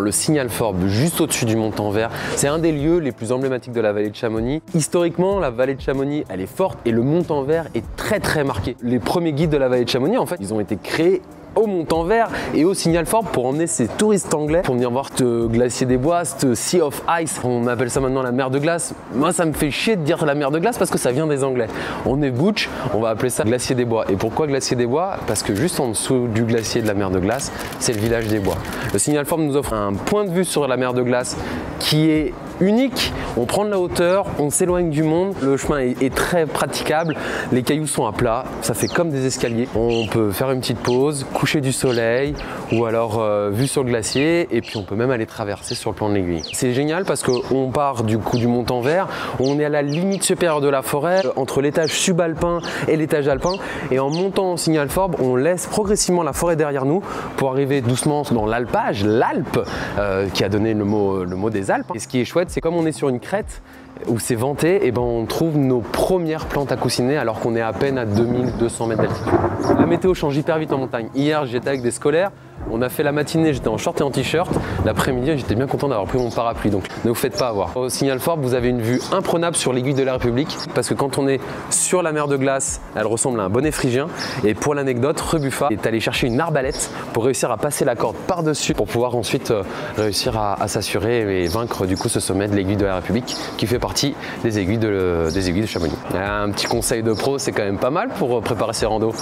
Le Signal Forbes, juste au-dessus du Montant-Vert, c'est un des lieux les plus emblématiques de la vallée de Chamonix. Historiquement, la vallée de Chamonix, elle est forte et le Montant-Vert est très marqué. Les premiers guides de la vallée de Chamonix, en fait, ils ont été créés au Montant-Vert et au Signal Forbes pour emmener ces touristes anglais pour venir voir ce glacier des bois, ce Sea of Ice. On appelle ça maintenant la mer de glace. Moi, ça me fait chier de dire la mer de glace parce que ça vient des Anglais. On est butch, on va appeler ça glacier des bois. Et pourquoi glacier des bois? Parce que juste en dessous du glacier de la mer de glace, c'est le village des bois. Le Signal Forbes nous offre un point de vue sur la mer de glace qui est unique. On prend de la hauteur, on s'éloigne du monde, le chemin est très praticable, les cailloux sont à plat, ça fait comme des escaliers. On peut faire une petite pause, coucher du soleil ou alors vue sur le glacier, et puis on peut même aller traverser sur le plan de l'aiguille. C'est génial parce qu'on part du coup du Montant-Vert, on est à la limite supérieure de la forêt, entre l'étage subalpin et l'étage alpin, et en montant au Signal Forbes, on laisse progressivement la forêt derrière nous pour arriver doucement dans l'alpage, l'Alpe, qui a donné le mot des Alpes. Et ce qui est chouette, c'est comme on est sur une crête où c'est venté, et ben on trouve nos premières plantes à coussiner alors qu'on est à peine à 2200 mètres d'altitude. La météo change hyper vite en montagne. Hier, j'étais avec des scolaires, on a fait la matinée, j'étais en short et en t-shirt. L'après-midi, j'étais bien content d'avoir pris mon parapluie, donc ne vous faites pas avoir. Au Signal Forbes, vous avez une vue imprenable sur l'aiguille de la République parce que quand on est sur la mer de glace, elle ressemble à un bonnet phrygien. Et pour l'anecdote, Rebuffa est allé chercher une arbalète pour réussir à passer la corde par-dessus pour pouvoir ensuite réussir à s'assurer et vaincre du coup ce sommet de l'aiguille de la République qui fait partie des aiguilles de Chamonix. Un petit conseil de pro, c'est quand même pas mal pour préparer ses randos.